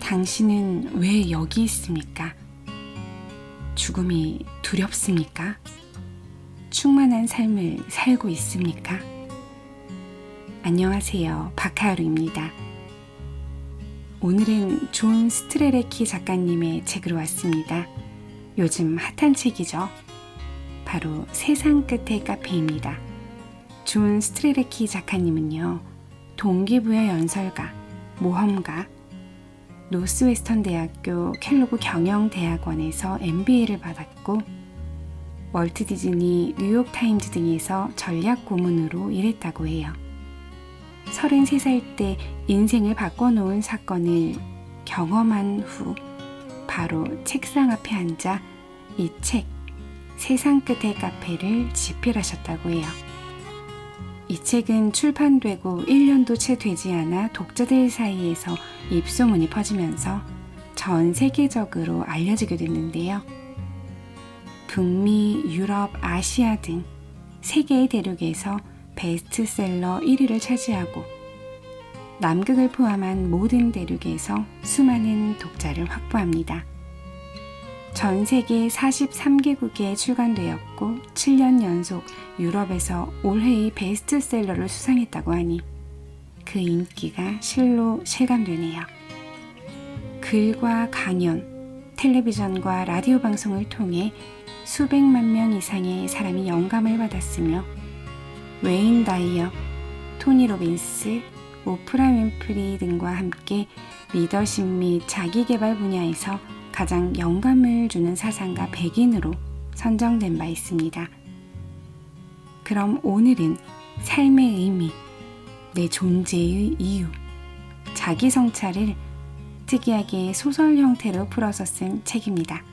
당신은 왜 여기 있습니까? 죽음이 두렵습니까? 충만한 삶을 살고 있습니까? 안녕하세요. 박하루입니다. 오늘은 존 스트레레키 작가님의 책으로 왔습니다. 요즘 핫한 책이죠. 바로 세상 끝의 카페입니다. 존 스트레레키 작가님은요, 동기부여 연설가, 모험가, 노스웨스턴 대학교 켈로그 경영대학원에서 MBA를 받았고 월트 디즈니, 뉴욕타임즈 등에서 전략 고문으로 일했다고 해요. 33살 때 인생을 바꿔놓은 사건을 경험한 후 바로 책상 앞에 앉아 이 책, 세상 끝의 카페를 집필하셨다고 해요. 이 책은 출판되고 1년도 채 되지 않아 독자들 사이에서 입소문이 퍼지면서 전 세계적으로 알려지게 됐는데요. 북미, 유럽, 아시아 등 세계의 대륙에서 베스트셀러 1위를 차지하고 남극을 포함한 모든 대륙에서 수많은 독자를 확보합니다. 전 세계 43개국에 출간되었고 7년 연속 유럽에서 올해의 베스트셀러를 수상했다고 하니 그 인기가 실로 실감되네요. 글과 강연, 텔레비전과 라디오 방송을 통해 수백만 명 이상의 사람이 영감을 받았으며 웨인 다이어, 토니 로빈스, 오프라 윈프리 등과 함께 리더십 및 자기개발 분야에서 가장 영감을 주는 사상가 100인으로 선정된 바 있습니다. 그럼 오늘은 삶의 의미, 내 존재의 이유, 자기 성찰을 특이하게 소설 형태로 풀어서 쓴 책입니다.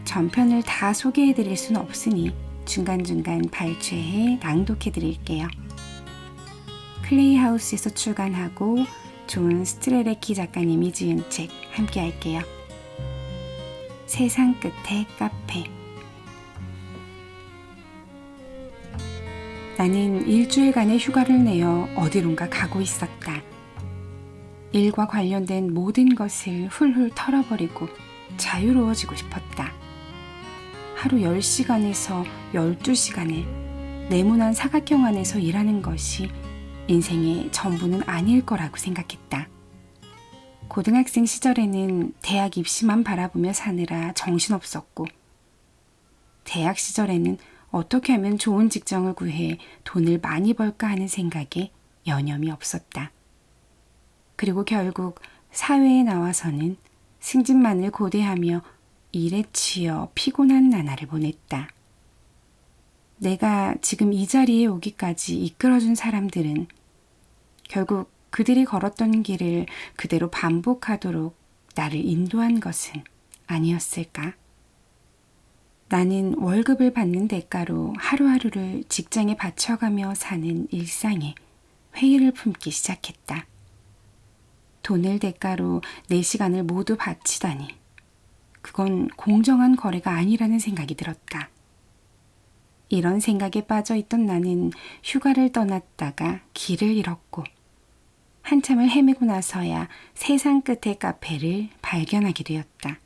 전편을 다 소개해드릴 수는 없으니 중간중간 발췌해 낭독해드릴게요. 클레이하우스에서 출간하고 존 스트레레키 작가님이 지은 책 함께 할게요. 세상 끝의 카페. 나는 일주일간의 휴가를 내어 어디론가 가고 있었다. 일과 관련된 모든 것을 훌훌 털어버리고 자유로워지고 싶었다. 하루 10시간에서 12시간을 네모난 사각형 안에서 일하는 것이 인생의 전부는 아닐 거라고 생각했다. 고등학생 시절에는 대학 입시만 바라보며 사느라 정신없었고, 대학 시절에는 어떻게 하면 좋은 직장을 구해 돈을 많이 벌까 하는 생각에 여념이 없었다. 그리고 결국 사회에 나와서는 승진만을 고대하며 일에 치여 피곤한 나날을 보냈다. 내가 지금 이 자리에 오기까지 이끌어준 사람들은 결국 그들이 걸었던 길을 그대로 반복하도록 나를 인도한 것은 아니었을까? 나는 월급을 받는 대가로 하루하루를 직장에 바쳐가며 사는 일상에 회의를 품기 시작했다. 돈을 대가로 내 시간을 모두 바치다니, 그건 공정한 거래가 아니라는 생각이 들었다. 이런 생각에 빠져있던 나는 휴가를 떠났다가 길을 잃었고 한참을 헤매고 나서야 세상 끝의 카페를 발견하게 되었다.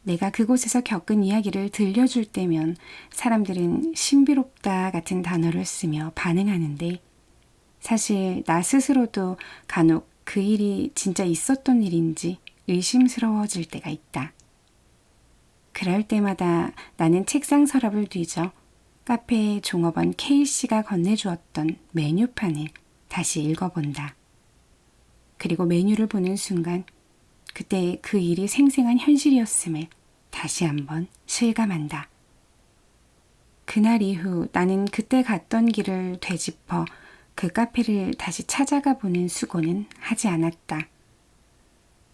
내가 그곳에서 겪은 이야기를 들려줄 때면 사람들은 신비롭다 같은 단어를 쓰며 반응하는데, 사실 나 스스로도 간혹 그 일이 진짜 있었던 일인지 의심스러워질 때가 있다. 그럴 때마다 나는 책상 서랍을 뒤져 카페의 종업원 K씨가 건네주었던 메뉴판을 다시 읽어본다. 그리고 메뉴를 보는 순간 그때 그 일이 생생한 현실이었음을 다시 한번 실감한다. 그날 이후 나는 그때 갔던 길을 되짚어 그 카페를 다시 찾아가 보는 수고는 하지 않았다.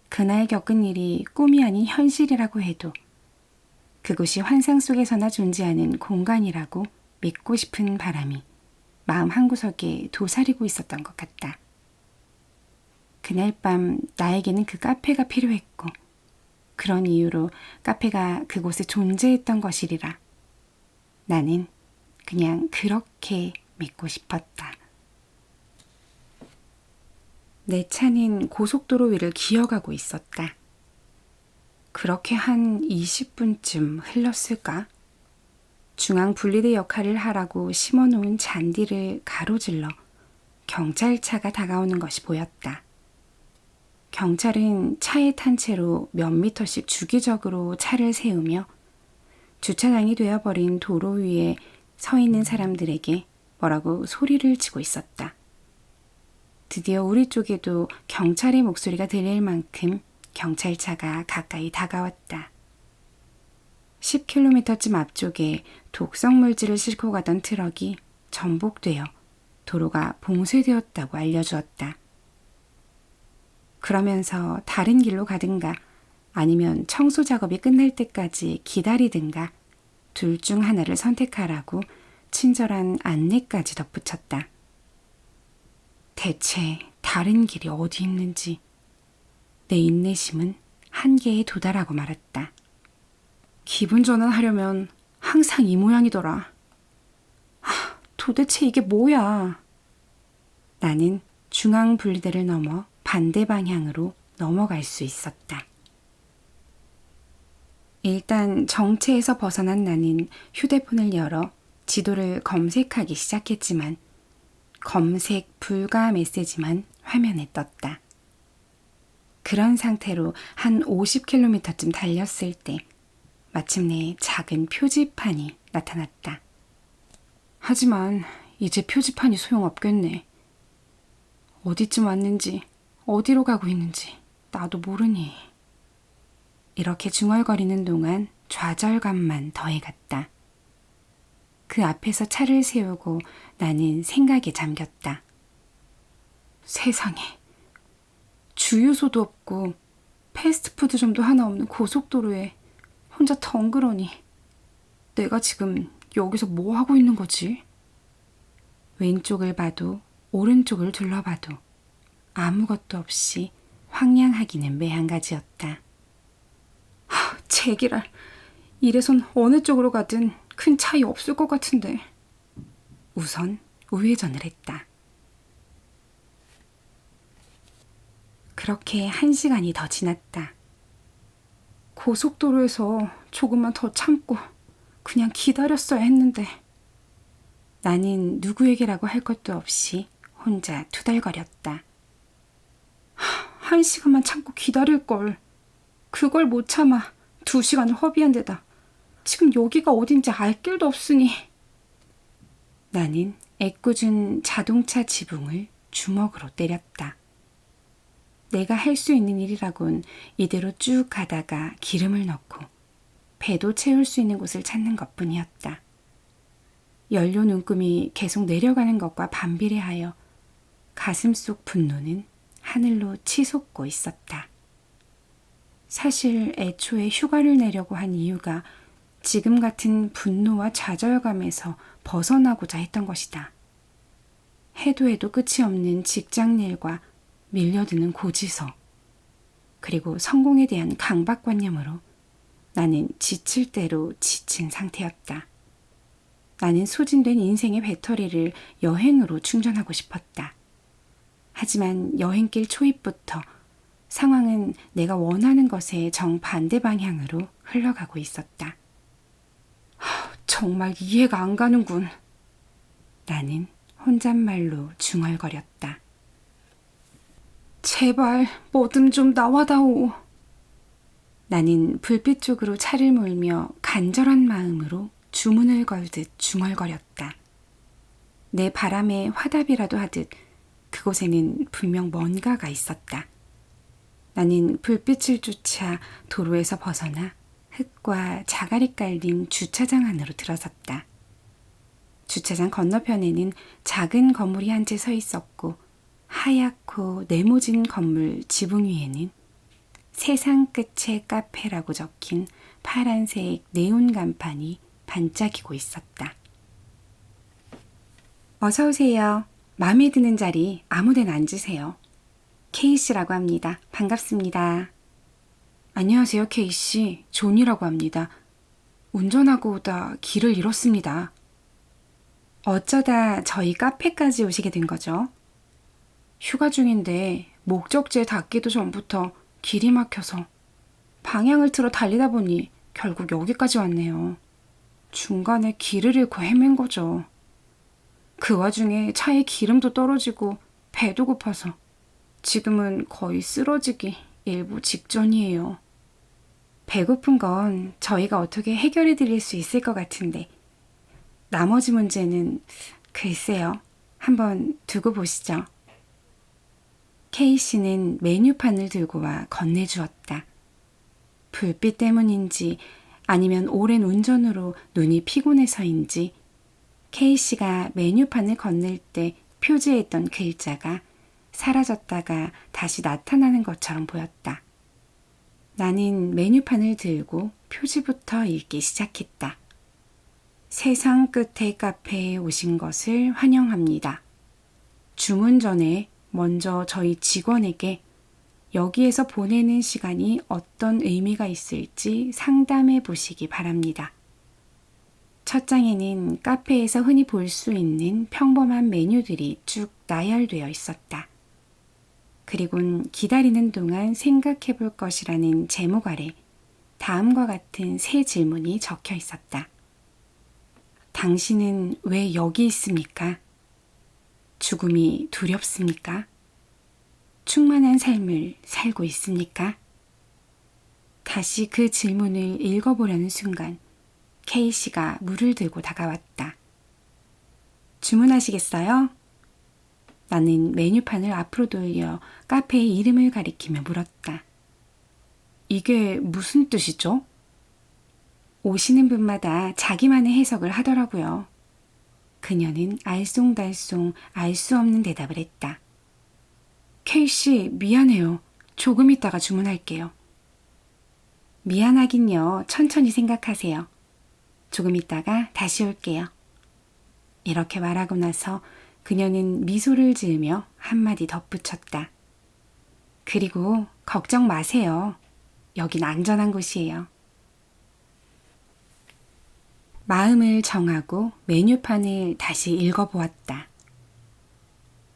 그날 겪은 일이 꿈이 아닌 현실이라고 해도 그곳이 환상 속에서나 존재하는 공간이라고 믿고 싶은 바람이 마음 한구석에 도사리고 있었던 것 같다. 그날 밤 나에게는 그 카페가 필요했고, 그런 이유로 카페가 그곳에 존재했던 것이리라. 나는 그냥 그렇게 믿고 싶었다. 내 차는 고속도로 위를 기어가고 있었다. 그렇게 한 20분쯤 흘렀을까? 중앙 분리대 역할을 하라고 심어놓은 잔디를 가로질러 경찰차가 다가오는 것이 보였다. 경찰은 차에 탄 채로 몇 미터씩 주기적으로 차를 세우며 주차장이 되어버린 도로 위에 서 있는 사람들에게 뭐라고 소리를 치고 있었다. 드디어 우리 쪽에도 경찰의 목소리가 들릴 만큼 경찰차가 가까이 다가왔다. 10km쯤 앞쪽에 독성 물질을 싣고 가던 트럭이 전복되어 도로가 봉쇄되었다고 알려주었다. 그러면서 다른 길로 가든가 아니면 청소 작업이 끝날 때까지 기다리든가 둘 중 하나를 선택하라고 친절한 안내까지 덧붙였다. 대체 다른 길이 어디 있는지 내 인내심은 한계에 도달하고 말았다. 기분 전환하려면 항상 이 모양이더라. 도대체 이게 뭐야? 나는 중앙 분리대를 넘어 반대 방향으로 넘어갈 수 있었다. 일단 정체에서 벗어난 나는 휴대폰을 열어 지도를 검색하기 시작했지만 검색 불가 메시지만 화면에 떴다. 그런 상태로 한 50km쯤 달렸을 때 마침내 작은 표지판이 나타났다. 하지만 이제 표지판이 소용없겠네. 어디쯤 왔는지 어디로 가고 있는지 나도 모르니. 이렇게 중얼거리는 동안 좌절감만 더해갔다. 그 앞에서 차를 세우고 나는 생각에 잠겼다. 세상에, 주유소도 없고 패스트푸드점도 하나 없는 고속도로에 혼자 덩그러니 내가 지금 여기서 뭐 하고 있는 거지? 왼쪽을 봐도 오른쪽을 둘러봐도 아무것도 없이 황량하기는 매한가지였다. 제기랄, 이래선 어느 쪽으로 가든 큰 차이 없을 것 같은데. 우선 우회전을 했다. 그렇게 1시간이 더 지났다. 고속도로에서 조금만 더 참고 그냥 기다렸어야 했는데. 나는 누구에게라고 할 것도 없이 혼자 투덜거렸다. 1시간만 참고 기다릴걸. 그걸 못 참아 2시간을 허비한 데다 지금 여기가 어딘지 알 길도 없으니. 나는 애꿎은 자동차 지붕을 주먹으로 때렸다. 내가 할 수 있는 일이라곤 이대로 쭉 가다가 기름을 넣고 배도 채울 수 있는 곳을 찾는 것뿐이었다. 연료 눈금이 계속 내려가는 것과 반비례하여 가슴 속 분노는 하늘로 치솟고 있었다. 사실 애초에 휴가를 내려고 한 이유가 지금 같은 분노와 좌절감에서 벗어나고자 했던 것이다. 해도 해도 끝이 없는 직장일과 밀려드는 고지서, 그리고 성공에 대한 강박관념으로 나는 지칠 대로 지친 상태였다. 나는 소진된 인생의 배터리를 여행으로 충전하고 싶었다. 하지만 여행길 초입부터 상황은 내가 원하는 것의 정반대 방향으로 흘러가고 있었다. 정말 이해가 안 가는군. 나는 혼잣말로 중얼거렸다. 제발 뭐든 좀 나와다오. 나는 불빛 쪽으로 차를 몰며 간절한 마음으로 주문을 걸듯 중얼거렸다. 내 바람에 화답이라도 하듯 그곳에는 분명 뭔가가 있었다. 나는 불빛을 쫓아 도로에서 벗어나 흙과 자갈이 깔린 주차장 안으로 들어섰다. 주차장 건너편에는 작은 건물이 한 채 서 있었고 하얗고 네모진 건물 지붕 위에는 세상 끝의 카페라고 적힌 파란색 네온 간판이 반짝이고 있었다. 어서 오세요. 마음에 드는 자리 아무데나 앉으세요. K씨라고 합니다. 반갑습니다. 안녕하세요, K씨. 존이라고 합니다. 운전하고 오다 길을 잃었습니다. 어쩌다 저희 카페까지 오시게 된 거죠? 휴가 중인데 목적지에 닿기도 전부터 길이 막혀서 방향을 틀어 달리다 보니 결국 여기까지 왔네요. 중간에 길을 잃고 헤맨 거죠. 그 와중에 차에 기름도 떨어지고 배도 고파서 지금은 거의 쓰러지기 일부 직전이에요. 배고픈 건 저희가 어떻게 해결해 드릴 수 있을 것 같은데 나머지 문제는 글쎄요. 한번 두고 보시죠. K씨는 메뉴판을 들고 와 건네주었다. 불빛 때문인지 아니면 오랜 운전으로 눈이 피곤해서인지 K씨가 메뉴판을 건넬 때 표지에 있던 글자가 사라졌다가 다시 나타나는 것처럼 보였다. 나는 메뉴판을 들고 표지부터 읽기 시작했다. 세상 끝의 카페에 오신 것을 환영합니다. 주문 전에 먼저 저희 직원에게 여기에서 보내는 시간이 어떤 의미가 있을지 상담해 보시기 바랍니다. 첫 장에는 카페에서 흔히 볼 수 있는 평범한 메뉴들이 쭉 나열되어 있었다. 그리곤 기다리는 동안 생각해 볼 것이라는 제목 아래 다음과 같은 세 질문이 적혀 있었다. 당신은 왜 여기 있습니까? 죽음이 두렵습니까? 충만한 삶을 살고 있습니까? 다시 그 질문을 읽어보려는 순간 K씨가 물을 들고 다가왔다. 주문하시겠어요? 나는 메뉴판을 앞으로 돌려 카페의 이름을 가리키며 물었다. 이게 무슨 뜻이죠? 오시는 분마다 자기만의 해석을 하더라고요. 그녀는 알쏭달쏭 알 수 없는 대답을 했다. K씨, 미안해요. 조금 있다가 주문할게요. 미안하긴요. 천천히 생각하세요. 조금 있다가 다시 올게요. 이렇게 말하고 나서 그녀는 미소를 지으며 한마디 덧붙였다. 그리고 걱정 마세요. 여긴 안전한 곳이에요. 마음을 정하고 메뉴판을 다시 읽어보았다.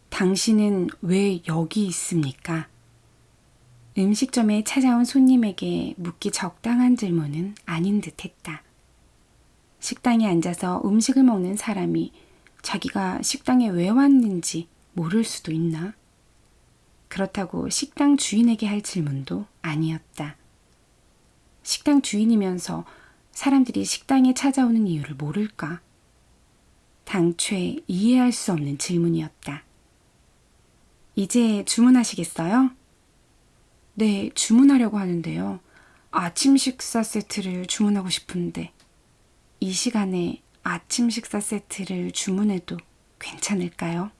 당신은 왜 여기 있습니까? 음식점에 찾아온 손님에게 묻기 적당한 질문은 아닌 듯 했다. 식당에 앉아서 음식을 먹는 사람이 자기가 식당에 왜 왔는지 모를 수도 있나? 그렇다고 식당 주인에게 할 질문도 아니었다. 식당 주인이면서 사람들이 식당에 찾아오는 이유를 모를까? 당최 이해할 수 없는 질문이었다. 이제 주문하시겠어요? 네, 주문하려고 하는데요. 아침 식사 세트를 주문하고 싶은데 이 시간에 아침 식사 세트를 주문해도 괜찮을까요?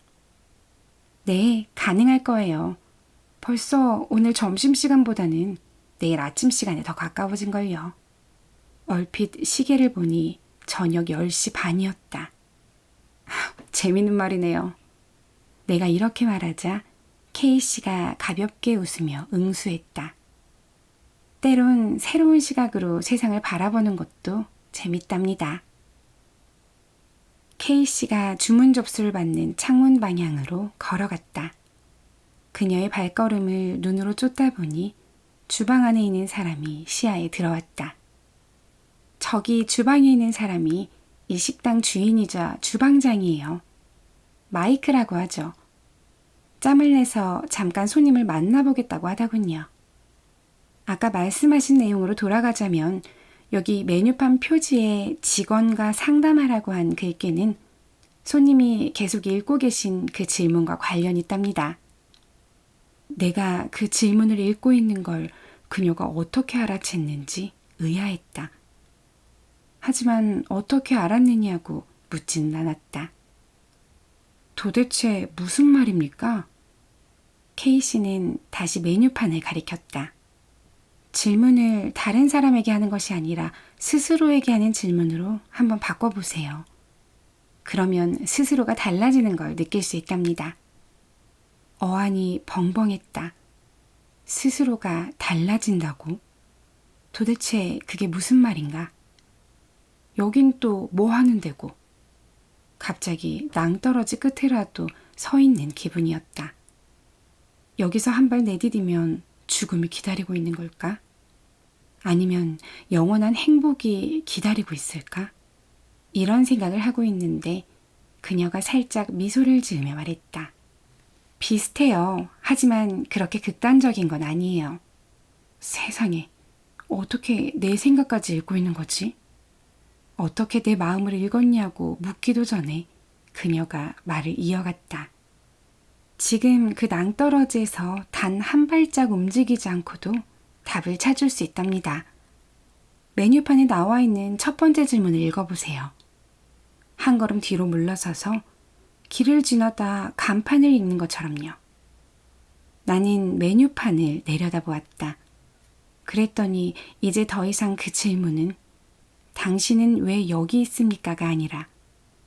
네, 가능할 거예요. 벌써 오늘 점심시간보다는 내일 아침 시간에 더 가까워진걸요. 얼핏 시계를 보니 저녁 10시 반이었다. 재밌는 말이네요. 내가 이렇게 말하자 K씨가 가볍게 웃으며 응수했다. 때론 새로운 시각으로 세상을 바라보는 것도 재밌답니다. K씨가 주문 접수를 받는 창문 방향으로 걸어갔다. 그녀의 발걸음을 눈으로 쫓다 보니 주방 안에 있는 사람이 시야에 들어왔다. 저기 주방에 있는 사람이 이 식당 주인이자 주방장이에요. 마이크라고 하죠. 짬을 내서 잠깐 손님을 만나보겠다고 하더군요. 아까 말씀하신 내용으로 돌아가자면 여기 메뉴판 표지에 직원과 상담하라고 한 글귀는 손님이 계속 읽고 계신 그 질문과 관련이 있답니다. 내가 그 질문을 읽고 있는 걸 그녀가 어떻게 알아챘는지 의아했다. 하지만 어떻게 알았느냐고 묻지는 않았다. 도대체 무슨 말입니까? K씨는 다시 메뉴판을 가리켰다. 질문을 다른 사람에게 하는 것이 아니라 스스로에게 하는 질문으로 한번 바꿔보세요. 그러면 스스로가 달라지는 걸 느낄 수 있답니다. 어안이 벙벙했다. 스스로가 달라진다고? 도대체 그게 무슨 말인가? 여긴 또 뭐 하는 데고? 갑자기 낭떠러지 끝이라도 서 있는 기분이었다. 여기서 한 발 내디디면 죽음이 기다리고 있는 걸까? 아니면 영원한 행복이 기다리고 있을까? 이런 생각을 하고 있는데 그녀가 살짝 미소를 지으며 말했다. 비슷해요. 하지만 그렇게 극단적인 건 아니에요. 세상에, 어떻게 내 생각까지 읽고 있는 거지? 어떻게 내 마음을 읽었냐고 묻기도 전에 그녀가 말을 이어갔다. 지금 그 낭떠러지에서 단 한 발짝 움직이지 않고도 답을 찾을 수 있답니다. 메뉴판에 나와 있는 첫 번째 질문을 읽어보세요. 한 걸음 뒤로 물러서서 길을 지나다 간판을 읽는 것처럼요. 나는 메뉴판을 내려다보았다. 그랬더니 이제 더 이상 그 질문은 당신은 왜 여기 있습니까가 아니라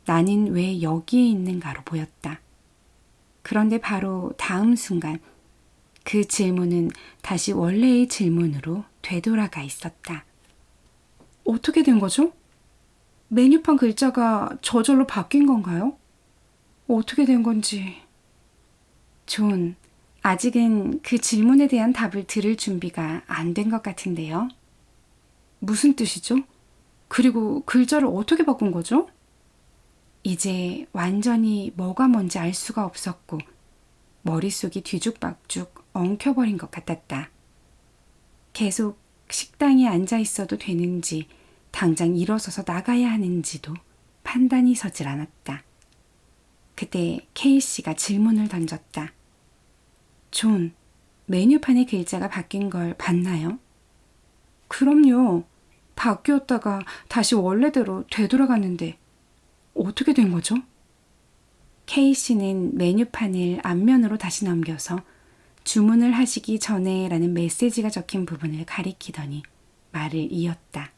나는 왜 여기에 있는가로 보였다. 그런데 바로 다음 순간 그 질문은 다시 원래의 질문으로 되돌아가 있었다. 어떻게 된 거죠? 메뉴판 글자가 저절로 바뀐 건가요? 어떻게 된 건지. 존, 아직은 그 질문에 대한 답을 들을 준비가 안 된 것 같은데요. 무슨 뜻이죠? 그리고 글자를 어떻게 바꾼 거죠? 이제 완전히 뭐가 뭔지 알 수가 없었고 머릿속이 뒤죽박죽 엉켜버린 것 같았다. 계속 식당에 앉아 있어도 되는지 당장 일어서서 나가야 하는지도 판단이 서질 않았다. 그때 케이씨가 질문을 던졌다. 존, 메뉴판의 글자가 바뀐 걸 봤나요? 그럼요. 바뀌었다가 다시 원래대로 되돌아갔는데 어떻게 된 거죠? 케이씨는 메뉴판을 앞면으로 다시 넘겨서 주문을 하시기 전에 라는 메시지가 적힌 부분을 가리키더니 말을 이었다.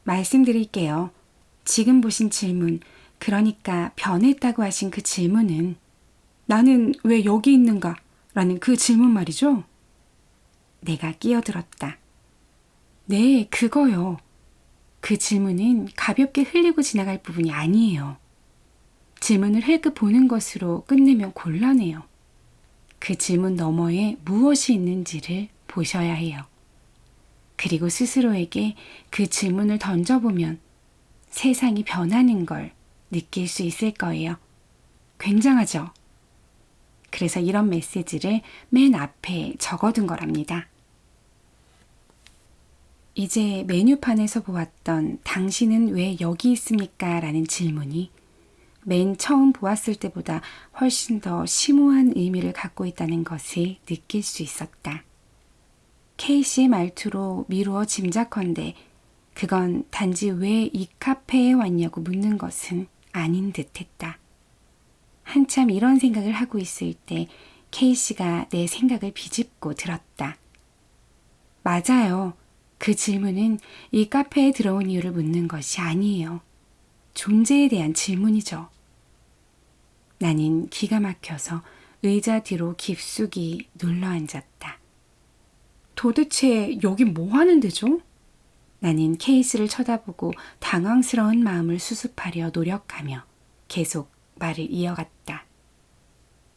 말씀드릴게요. 지금 보신 질문, 그러니까 변했다고 하신 그 질문은 나는 왜 여기 있는가? 라는 그 질문 말이죠? 내가 끼어들었다. 네, 그거요. 그 질문은 가볍게 흘리고 지나갈 부분이 아니에요. 질문을 흘끗 보는 것으로 끝내면 곤란해요. 그 질문 너머에 무엇이 있는지를 보셔야 해요. 그리고 스스로에게 그 질문을 던져보면 세상이 변하는 걸 느낄 수 있을 거예요. 굉장하죠? 그래서 이런 메시지를 맨 앞에 적어둔 거랍니다. 이제 메뉴판에서 보았던 당신은 왜 여기 있습니까? 라는 질문이 맨 처음 보았을 때보다 훨씬 더 심오한 의미를 갖고 있다는 것을 느낄 수 있었다. 케이씨의 말투로 미루어 짐작컨대 그건 단지 왜 이 카페에 왔냐고 묻는 것은 아닌 듯했다. 한참 이런 생각을 하고 있을 때 케이씨가 내 생각을 비집고 들었다. 맞아요. 그 질문은 이 카페에 들어온 이유를 묻는 것이 아니에요. 존재에 대한 질문이죠. 나는 기가 막혀서 의자 뒤로 깊숙이 눌러앉았다. 도대체 여기 뭐 하는 데죠? 나는 케이스를 쳐다보고 당황스러운 마음을 수습하려 노력하며 계속 말을 이어갔다.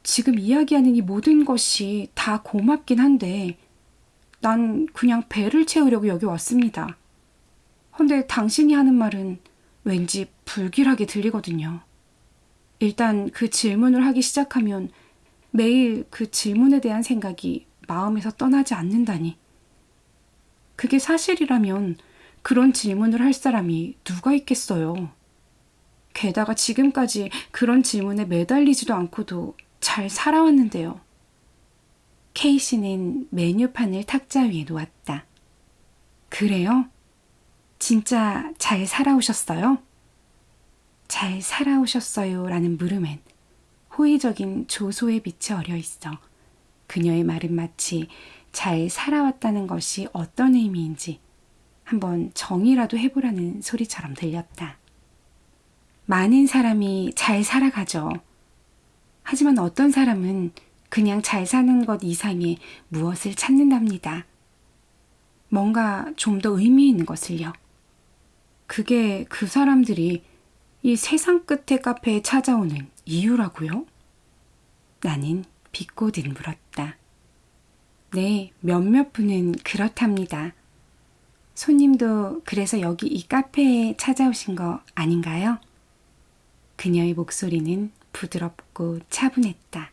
지금 이야기하는 이 모든 것이 다 고맙긴 한데 난 그냥 배를 채우려고 여기 왔습니다. 근데 당신이 하는 말은 왠지 불길하게 들리거든요. 일단 그 질문을 하기 시작하면 매일 그 질문에 대한 생각이 마음에서 떠나지 않는다니. 그게 사실이라면 그런 질문을 할 사람이 누가 있겠어요. 게다가 지금까지 그런 질문에 매달리지도 않고도 잘 살아왔는데요. 케이씨는 메뉴판을 탁자 위에 놓았다. 그래요? 진짜 잘 살아오셨어요? 잘 살아오셨어요 라는 물음엔 호의적인 조소의 빛이 어려 있어 그녀의 말은 마치 잘 살아왔다는 것이 어떤 의미인지 한번 정의라도 해보라는 소리처럼 들렸다. 많은 사람이 잘 살아가죠. 하지만 어떤 사람은 그냥 잘 사는 것 이상의 무엇을 찾는답니다. 뭔가 좀 더 의미 있는 것을요. 그게 그 사람들이 이 세상 끝의 카페에 찾아오는 이유라고요? 나는 비꼬듯 물었다. 네, 몇몇 분은 그렇답니다. 손님도 그래서 여기 이 카페에 찾아오신 거 아닌가요? 그녀의 목소리는 부드럽고 차분했다.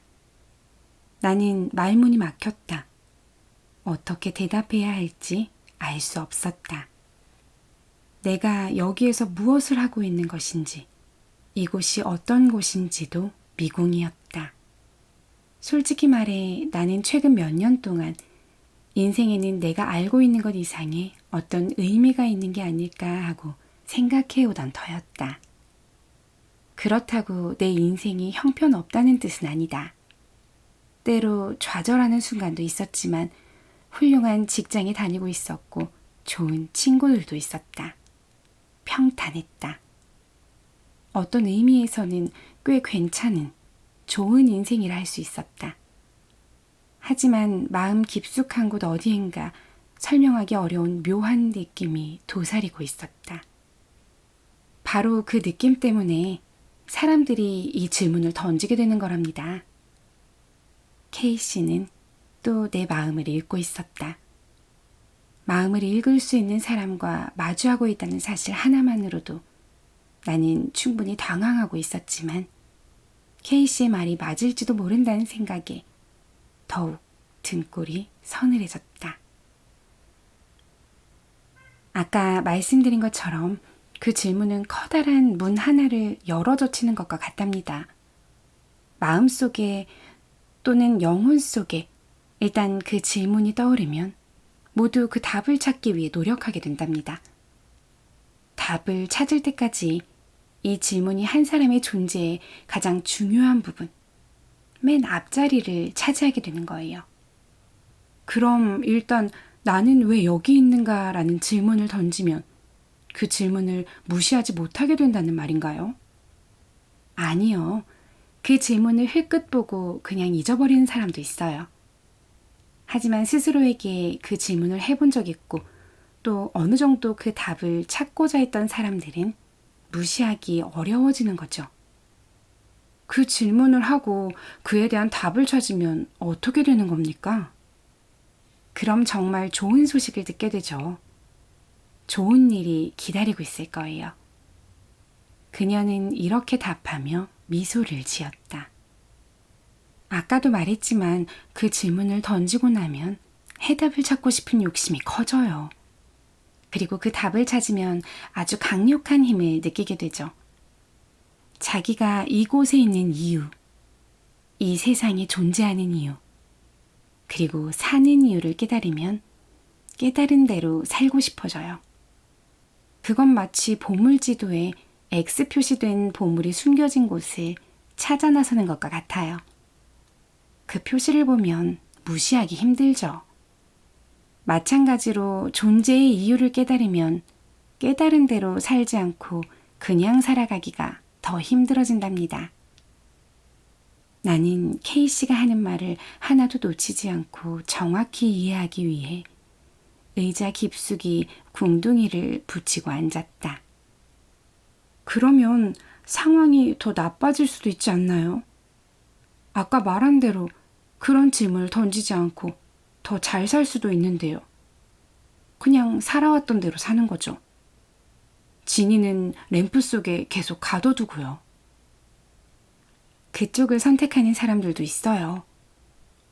나는 말문이 막혔다. 어떻게 대답해야 할지 알 수 없었다. 내가 여기에서 무엇을 하고 있는 것인지, 이곳이 어떤 곳인지도 미궁이었다. 솔직히 말해 나는 최근 몇 년 동안 인생에는 내가 알고 있는 것 이상의 어떤 의미가 있는 게 아닐까 하고 생각해오던 터였다. 그렇다고 내 인생이 형편없다는 뜻은 아니다. 때로 좌절하는 순간도 있었지만 훌륭한 직장에 다니고 있었고 좋은 친구들도 있었다. 평탄했다. 어떤 의미에서는 꽤 괜찮은 좋은 인생이라 할 수 있었다. 하지만 마음 깊숙한 곳 어디엔가 설명하기 어려운 묘한 느낌이 도사리고 있었다. 바로 그 느낌 때문에 사람들이 이 질문을 던지게 되는 거랍니다. K씨는 또 내 마음을 읽고 있었다. 마음을 읽을 수 있는 사람과 마주하고 있다는 사실 하나만으로도 나는 충분히 당황하고 있었지만 K씨의 말이 맞을지도 모른다는 생각에 더욱 등골이 서늘해졌다. 아까 말씀드린 것처럼 그 질문은 커다란 문 하나를 열어젖히는 것과 같답니다. 마음속에 또는 영혼 속에 일단 그 질문이 떠오르면 모두 그 답을 찾기 위해 노력하게 된답니다. 답을 찾을 때까지 이 질문이 한 사람의 존재의 가장 중요한 부분, 맨 앞자리를 차지하게 되는 거예요. 그럼 일단 나는 왜 여기 있는가라는 질문을 던지면 그 질문을 무시하지 못하게 된다는 말인가요? 아니요. 그 질문을 힐끗 보고 그냥 잊어버리는 사람도 있어요. 하지만 스스로에게 그 질문을 해본 적 있고 또 어느 정도 그 답을 찾고자 했던 사람들은 무시하기 어려워지는 거죠. 그 질문을 하고 그에 대한 답을 찾으면 어떻게 되는 겁니까? 그럼 정말 좋은 소식을 듣게 되죠. 좋은 일이 기다리고 있을 거예요. 그녀는 이렇게 답하며 미소를 지었다. 아까도 말했지만 그 질문을 던지고 나면 해답을 찾고 싶은 욕심이 커져요. 그리고 그 답을 찾으면 아주 강력한 힘을 느끼게 되죠. 자기가 이곳에 있는 이유, 이 세상에 존재하는 이유, 그리고 사는 이유를 깨달으면 깨달은 대로 살고 싶어져요. 그건 마치 보물지도에 X 표시된 보물이 숨겨진 곳을 찾아 나서는 것과 같아요. 그 표시를 보면 무시하기 힘들죠. 마찬가지로 존재의 이유를 깨달으면 깨달은 대로 살지 않고 그냥 살아가기가 더 힘들어진답니다. 나는 K씨가 하는 말을 하나도 놓치지 않고 정확히 이해하기 위해 의자 깊숙이 궁둥이를 붙이고 앉았다. 그러면 상황이 더 나빠질 수도 있지 않나요? 아까 말한 대로 그런 질문을 던지지 않고 더 잘 살 수도 있는데요. 그냥 살아왔던 대로 사는 거죠. 진이는 램프 속에 계속 가둬두고요. 그쪽을 선택하는 사람들도 있어요.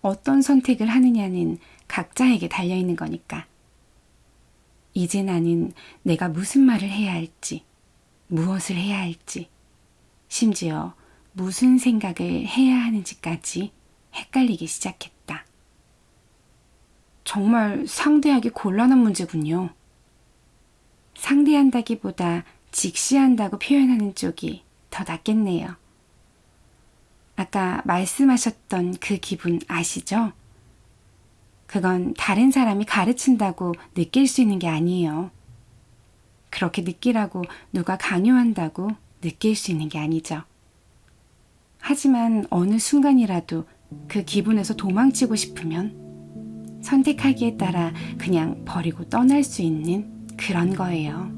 어떤 선택을 하느냐는 각자에게 달려있는 거니까. 이제 나는 내가 무슨 말을 해야 할지, 무엇을 해야 할지, 심지어 무슨 생각을 해야 하는지까지 헷갈리기 시작했다. 정말 상대하기 곤란한 문제군요. 상대한다기보다 직시한다고 표현하는 쪽이 더 낫겠네요. 아까 말씀하셨던 그 기분 아시죠? 그건 다른 사람이 가르친다고 느낄 수 있는 게 아니에요. 그렇게 느끼라고 누가 강요한다고 느낄 수 있는 게 아니죠. 하지만 어느 순간이라도 그 기분에서 도망치고 싶으면 선택하기에 따라 그냥 버리고 떠날 수 있는 그런 거예요.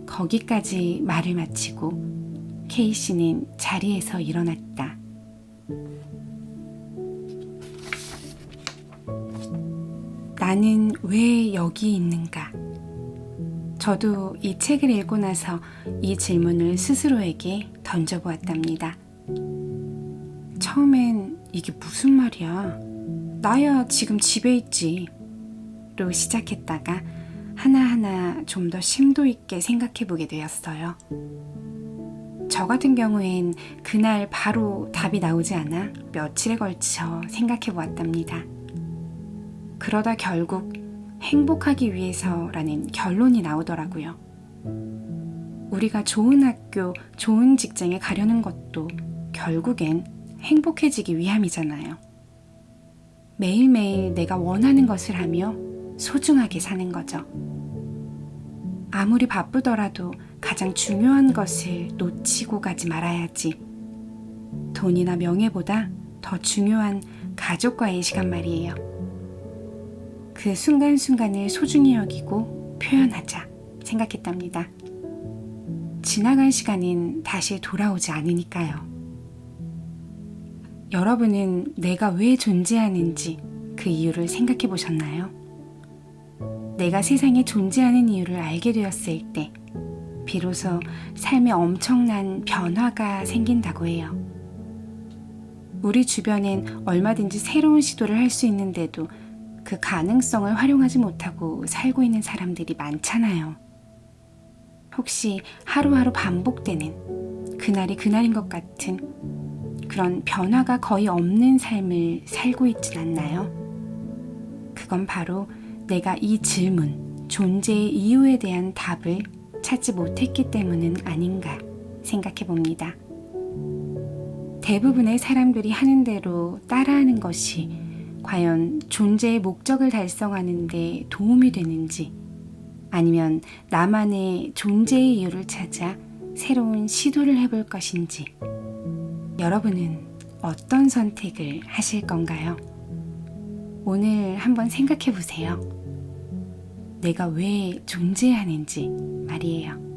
거기까지 말을 마치고 K씨는 자리에서 일어났다. 나는 왜 여기 있는가? 저도 이 책을 읽고 나서 이 질문을 스스로에게 던져보았답니다. 처음엔 이게 무슨 말이야? 나야 지금 집에 있지. 로 시작했다가 하나하나 좀 더 심도 있게 생각해보게 되었어요. 저 같은 경우엔 그날 바로 답이 나오지 않아 며칠에 걸쳐 생각해보았답니다. 그러다 결국 행복하기 위해서라는 결론이 나오더라고요. 우리가 좋은 학교, 좋은 직장에 가려는 것도 결국엔 행복해지기 위함이잖아요. 매일매일 내가 원하는 것을 하며 소중하게 사는 거죠. 아무리 바쁘더라도 가장 중요한 것을 놓치고 가지 말아야지. 돈이나 명예보다 더 중요한 가족과의 시간 말이에요. 그 순간순간을 소중히 여기고 표현하자 생각했답니다. 지나간 시간은 다시 돌아오지 않으니까요. 여러분은 내가 왜 존재하는지 그 이유를 생각해 보셨나요? 내가 세상에 존재하는 이유를 알게 되었을 때 비로소 삶에 엄청난 변화가 생긴다고 해요. 우리 주변엔 얼마든지 새로운 시도를 할 수 있는데도 그 가능성을 활용하지 못하고 살고 있는 사람들이 많잖아요. 혹시 하루하루 반복되는 그날이 그날인 것 같은 그런 변화가 거의 없는 삶을 살고 있진 않나요? 그건 바로 내가 이 질문, 존재의 이유에 대한 답을 찾지 못했기 때문은 아닌가 생각해 봅니다. 대부분의 사람들이 하는 대로 따라하는 것이 과연 존재의 목적을 달성하는 데 도움이 되는지, 아니면 나만의 존재의 이유를 찾아 새로운 시도를 해볼 것인지, 여러분은 어떤 선택을 하실 건가요? 오늘 한번 생각해 보세요. 내가 왜 존재하는지 말이에요.